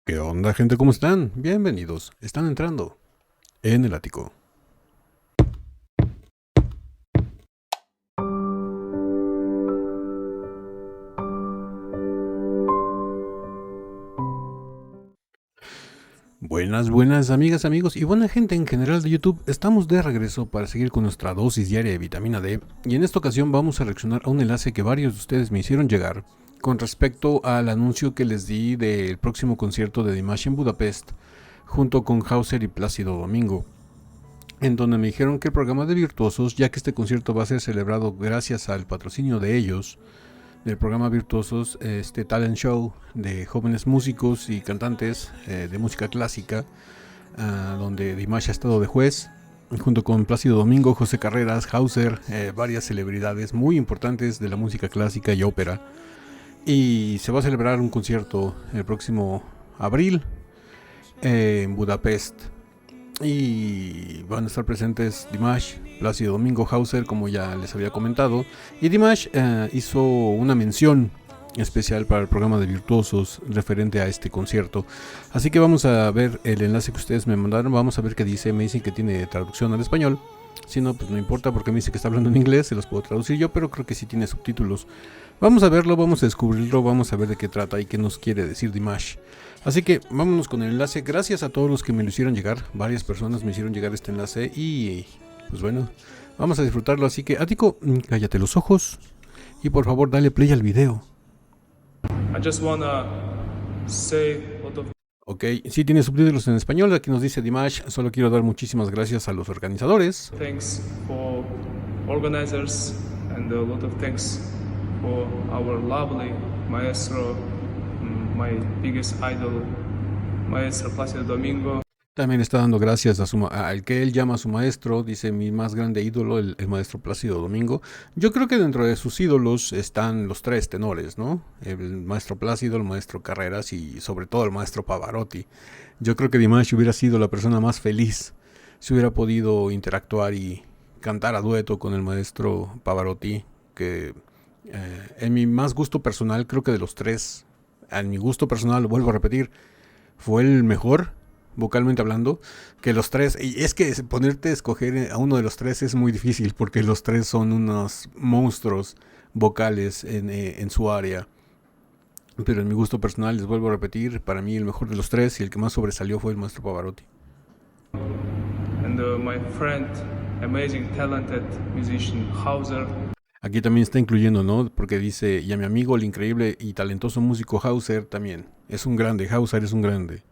¿Qué onda, gente? ¿Cómo están? Bienvenidos. Están entrando en el ático. Buenas amigas, amigos y buena gente en general de YouTube. Estamos de regreso para seguir con nuestra dosis diaria de vitamina D. Y en esta ocasión vamos a reaccionar a un enlace que varios de ustedes me hicieron llegar con respecto al anuncio que les di del próximo concierto de Dimash en Budapest, junto con Hauser y Plácido Domingo, en donde me dijeron que el programa de Virtuosos, ya que este concierto va a ser celebrado gracias al patrocinio de ellos, del programa Virtuosos, este talent show de jóvenes músicos y cantantes de música clásica, donde Dimash ha estado de juez, junto con Plácido Domingo, José Carreras, Hauser, varias celebridades muy importantes de la música clásica y ópera. Y se va a celebrar un concierto el próximo abril en Budapest. Y van a estar presentes Dimash, Plácido Domingo, Hauser, como ya les había comentado. Y Dimash hizo una mención especial para el programa de Virtuosos referente a este concierto. Así que vamos a ver el enlace que ustedes me mandaron. Vamos a ver qué dice. Me dicen que tiene traducción al español. Si no, pues no importa, porque me dice que está hablando en inglés. Se los puedo traducir yo, pero creo que sí tiene subtítulos. Vamos a verlo, vamos a descubrirlo, vamos a ver de qué trata y qué nos quiere decir Dimash. Así que vámonos con el enlace. Gracias a todos los que me lo hicieron llegar. Varias personas me hicieron llegar este enlace y pues bueno, vamos a disfrutarlo. Así que Ático, cállate los ojos y por favor dale play al video. I just wanna say a lot of Ok, sí tiene subtítulos en español. Aquí nos dice Dimash: solo quiero dar muchísimas gracias a los organizadores. thanks for organizers and a lot of thanks for our lovely maestro, my biggest idol, Maestro Plácido Domingo. También está dando gracias al que él llama su maestro, dice mi más grande ídolo, el maestro Plácido Domingo. Yo creo que dentro de sus ídolos están los tres tenores, ¿no? El maestro Plácido, el maestro Carreras y sobre todo el maestro Pavarotti. Yo creo que Dimash hubiera sido la persona más feliz si hubiera podido interactuar y cantar a dueto con el maestro Pavarotti, que en mi más gusto personal, creo que de los tres, en mi gusto personal, lo vuelvo a repetir, fue el mejor vocalmente hablando, que los tres. Y es que ponerte a escoger a uno de los tres es muy difícil, porque los tres son unos monstruos vocales en su área. Pero en mi gusto personal, les vuelvo a repetir, para mí el mejor de los tres y el que más sobresalió fue el maestro Pavarotti. And my friend, amazing talented musician Hauser. Aquí también está incluyendo, ¿no? Porque dice, y a mi amigo, el increíble y talentoso músico Hauser también. Es un grande, Hauser es un grande.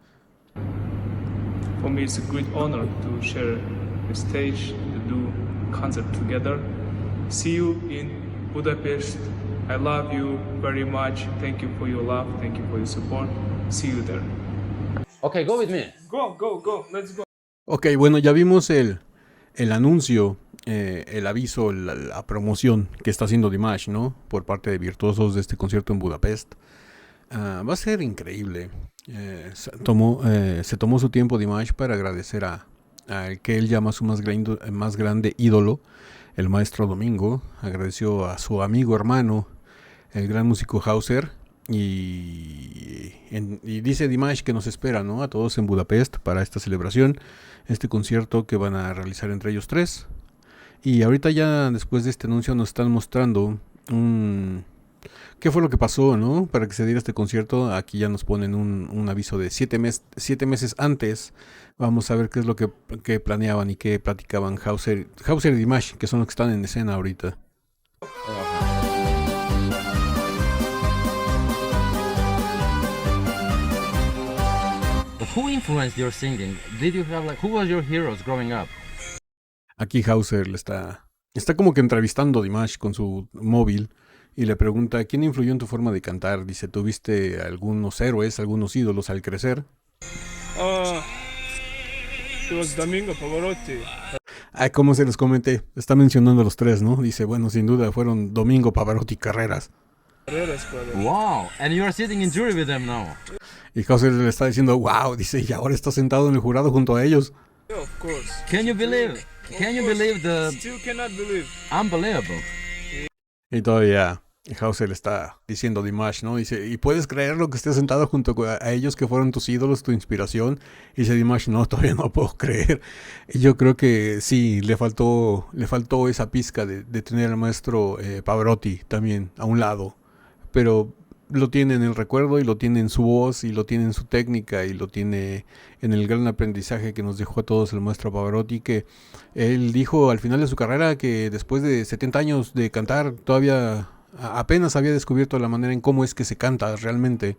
For me, it's a great honor to share the stage, to do concert together. See you in Budapest. I love you very much. Thank you for your love. Thank you for your support. See you there. Okay, go with me. Go. Let's go. Ok, bueno, ya vimos el anuncio, el aviso, la promoción que está haciendo Dimash, ¿no? Por parte de Virtuosos de este concierto en Budapest. Va a ser increíble. Se tomó su tiempo Dimash para agradecer al que él llama su más grande ídolo, el maestro Domingo. Agradeció a su amigo hermano, el gran músico Hauser. Y dice Dimash que nos espera, ¿no? A todos en Budapest para esta celebración, este concierto que van a realizar entre ellos tres. Y ahorita ya después de este anuncio nos están mostrando qué fue lo que pasó, ¿no? Para que se diera este concierto. Aquí ya nos ponen un aviso de 7 meses antes. Vamos a ver qué es lo que planeaban y qué platicaban Hauser y Dimash, que son los que están en escena ahorita. Who influenced your singing? Did you have who was your heroes growing up? Aquí Hauser está como que entrevistando a Dimash con su móvil y le pregunta, ¿quién influyó en tu forma de cantar? Dice, ¿tuviste algunos héroes, algunos ídolos al crecer? It was Domingo Pavarotti. Como se les comenté, está mencionando a los tres, ¿no? Dice, bueno, sin duda fueron Domingo, Pavarotti y Carreras. Wow, and you are sitting in jury with them now. Y Hauser le está diciendo, wow, dice, y ahora está sentado en el jurado junto a ellos. Yeah, of course. Can you believe the Still cannot believe. unbelievable? Y todavía Hauser está diciendo Dimash, ¿no? Dice, ¿y puedes creer lo que estés sentado junto a ellos que fueron tus ídolos, tu inspiración? Y dice Dimash, no, todavía no puedo creer. Y yo creo que sí, le faltó esa pizca de tener al maestro Pavarotti también a un lado. Pero lo tiene en el recuerdo y lo tiene en su voz y lo tiene en su técnica y lo tiene en el gran aprendizaje que nos dejó a todos el maestro Pavarotti, que él dijo al final de su carrera que después de 70 años de cantar todavía apenas había descubierto la manera en cómo es que se canta realmente.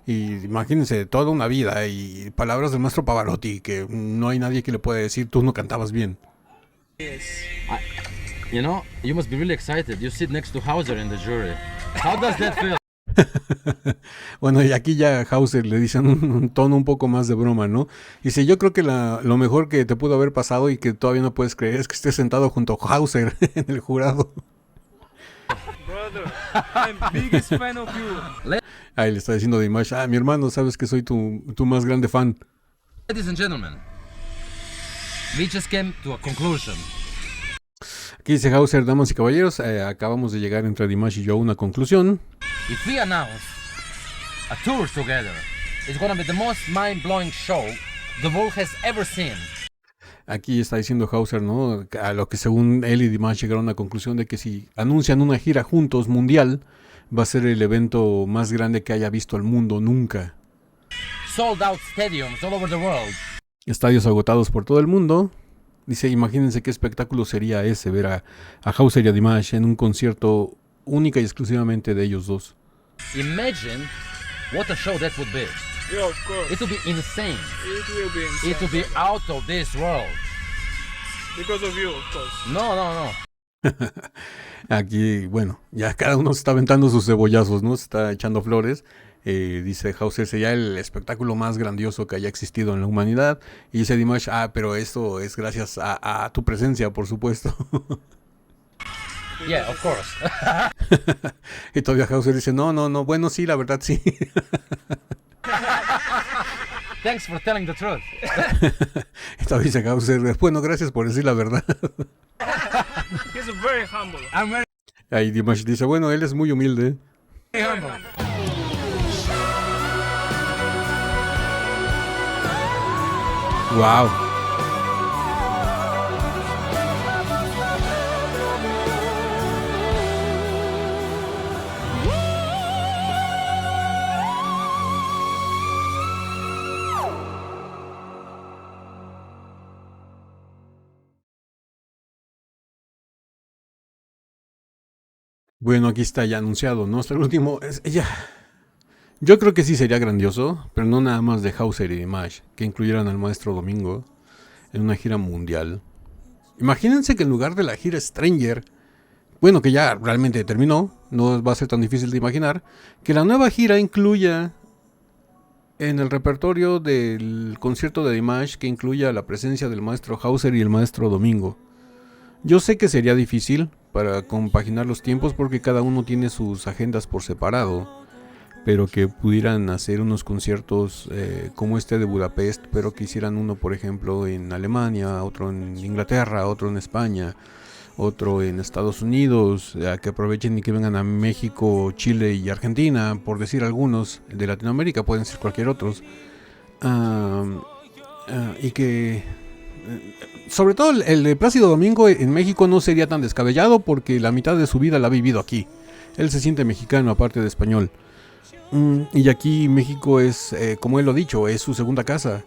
Y imagínense, toda una vida y palabras del maestro Pavarotti que no hay nadie que le pueda decir tú no cantabas bien. You know, you must be really excited. You sit next to Hauser in the jury. How does that feel? Bueno, y aquí ya Hauser le dicen un tono un poco más de broma, ¿no? Dice, yo creo que lo mejor que te pudo haber pasado y que todavía no puedes creer es que estés sentado junto a Hauser en el jurado. Brother, I'm biggest fan of you. Ahí le está diciendo Dimash, mi hermano, sabes que soy tu más grande fan. Ladies and gentlemen, we just came to a conclusion. Aquí dice Hauser, damas y caballeros, acabamos de llegar entre Dimash y yo a una conclusión. If we announce a tour together, it's gonna be the most mind-blowing show the world has ever seen. Aquí está diciendo Hauser, ¿no? A lo que según él y Dimash llegaron a una conclusión de que si anuncian una gira juntos mundial, va a ser el evento más grande que haya visto el mundo nunca. Sold out stadiums all over the world. Estadios agotados por todo el mundo. Dice, imagínense qué espectáculo sería ese, ver a Hauser y a Dimash en un concierto única y exclusivamente de ellos dos. Imagine what a show that would be. Yeah, of course. It would be insane. It will be insane. It would be out of this world. Because of you, of course. No. Aquí, bueno, ya cada uno se está aventando sus cebollazos, ¿no? Se está echando flores. Dice Hauser, sería el espectáculo más grandioso que haya existido en la humanidad. Y dice Dimash, pero esto es gracias a tu presencia, por supuesto. Yeah, of course. Y todavía Hauser dice, no, bueno, sí, la verdad sí. Thanks for telling the truth. Y todavía dice Hauser, bueno, gracias por decir la verdad. He's very humble. I'm very Ahí Dimash dice, bueno, él es muy humilde. humble. Wow. Bueno, aquí está ya anunciado, ¿no? Hasta el último. Yo creo que sí sería grandioso, pero no nada más de Hauser y Dimash, que incluyeran al maestro Domingo en una gira mundial. Imagínense que en lugar de la gira Stranger, bueno, que ya realmente terminó, no va a ser tan difícil de imaginar, que la nueva gira incluya en el repertorio del concierto de Dimash, que incluya la presencia del maestro Hauser y el maestro Domingo. Yo sé que sería difícil para compaginar los tiempos porque cada uno tiene sus agendas por separado, pero que pudieran hacer unos conciertos como este de Budapest, pero que hicieran uno, por ejemplo, en Alemania, otro en Inglaterra, otro en España, otro en Estados Unidos, que aprovechen y que vengan a México, Chile y Argentina, por decir algunos de Latinoamérica, pueden ser cualquier otros, y que sobre todo el de Plácido Domingo en México no sería tan descabellado porque la mitad de su vida la ha vivido aquí. Él se siente mexicano aparte de español. Y aquí México es, como él lo ha dicho, es su segunda casa.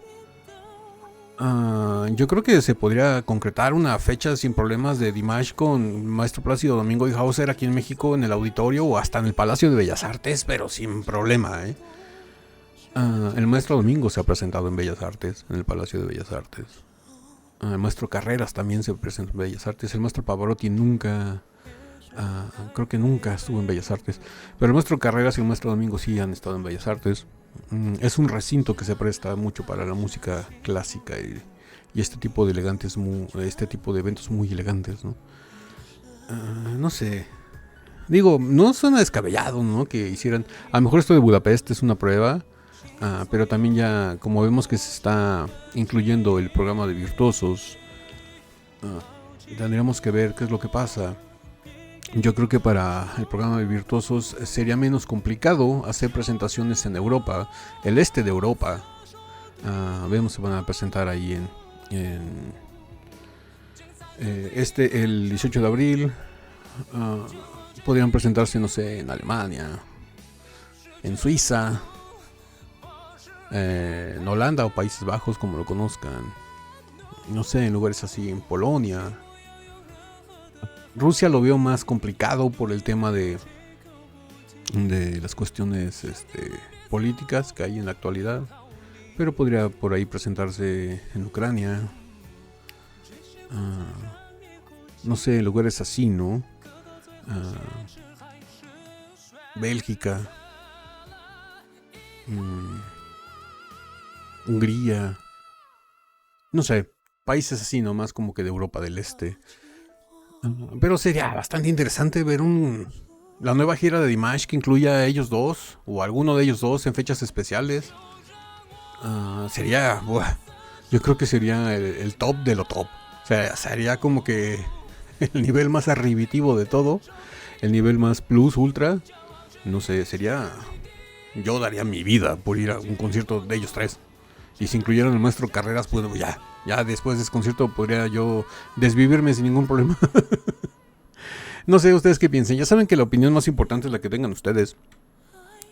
Yo creo que se podría concretar una fecha sin problemas de Dimash con Maestro Plácido Domingo y Hauser aquí en México, en el auditorio o hasta en el Palacio de Bellas Artes, pero sin problema, el Maestro Domingo se ha presentado en Bellas Artes, en el Palacio de Bellas Artes. El Maestro Carreras también se presentó en Bellas Artes. El Maestro Pavarotti nunca... creo que nunca estuvo en Bellas Artes, pero el Maestro Carreras y el Maestro Domingo sí han estado en Bellas Artes. Es un recinto que se presta mucho para la música clásica y este tipo de elegantes, este tipo de eventos muy elegantes, ¿no? No sé, digo, no suena descabellado, ¿no? Que hicieran, a lo mejor esto de Budapest es una prueba, pero también ya como vemos que se está incluyendo el programa de virtuosos, tendríamos que ver qué es lo que pasa. Yo creo que para el programa de Virtuosos sería menos complicado hacer presentaciones en Europa, el este de Europa. Vemos se van a presentar ahí el 18 de abril. Podrían presentarse, no sé, en Alemania, en Suiza, en Holanda o Países Bajos, como lo conozcan. No sé, en lugares así, en Polonia. Rusia lo veo más complicado por el tema de las cuestiones políticas que hay en la actualidad. Pero podría por ahí presentarse en Ucrania. No sé, en lugares así, ¿no? Bélgica. Hungría. No sé, países así, ¿no? Más como que de Europa del Este. Pero sería bastante interesante ver la nueva gira de Dimash que incluya a ellos dos o alguno de ellos dos en fechas especiales. Yo creo que sería el top de lo top. O sea, sería como que el nivel más arribitivo de todo, el nivel más plus ultra. No sé, yo daría mi vida por ir a un concierto de ellos tres. Y si incluyeran el maestro Carreras, pues ya después de ese concierto podría yo desvivirme sin ningún problema. No sé ustedes qué piensen. Ya saben que la opinión más importante es la que tengan ustedes.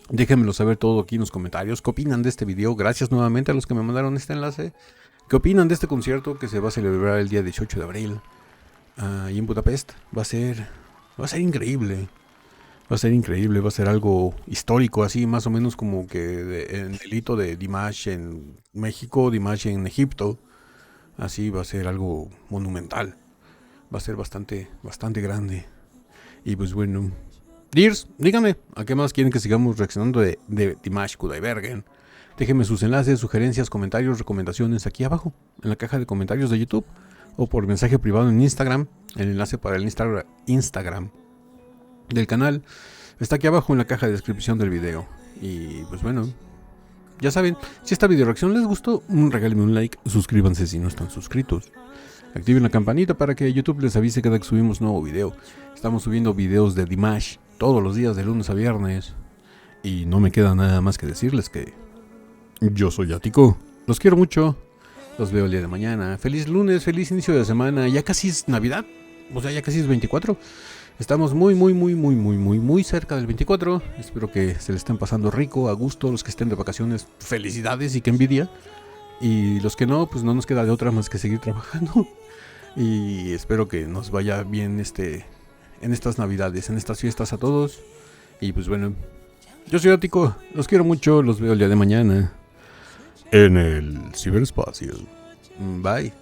Déjenmelo saber todo aquí en los comentarios. ¿Qué opinan de este video? Gracias nuevamente a los que me mandaron este enlace. ¿Qué opinan de este concierto que se va a celebrar el día 18 de abril? Y en Budapest. Va a ser increíble. Va a ser increíble, va a ser algo histórico, así más o menos como que en el hito de Dimash en México, Dimash en Egipto. Así va a ser algo monumental. Va a ser bastante grande. Y pues bueno, Dears, díganme, ¿a qué más quieren que sigamos reaccionando de Dimash Kudaibergen? Déjenme sus enlaces, sugerencias, comentarios, recomendaciones aquí abajo, en la caja de comentarios de YouTube. O por mensaje privado en Instagram. El enlace para el Instagram del canal está aquí abajo en la caja de descripción del video. Y pues bueno, ya saben, si esta video reacción les gustó, regálenme un like, suscríbanse si no están suscritos, activen la campanita para que YouTube les avise cada que subimos nuevo video. Estamos subiendo videos de Dimash todos los días de lunes a viernes. Y no me queda nada más que decirles que yo soy Ático, los quiero mucho, los veo el día de mañana. Feliz lunes, feliz inicio de semana. Ya casi es Navidad, o sea, ya casi es 24. Estamos muy cerca del 24. Espero que se le estén pasando rico, a gusto. Los que estén de vacaciones, felicidades y que envidia. Y los que no, pues no nos queda de otra más que seguir trabajando. Y espero que nos vaya bien en estas navidades, en estas fiestas a todos. Y pues bueno, yo soy Ático, los quiero mucho, los veo el día de mañana en el ciberespacio. Bye.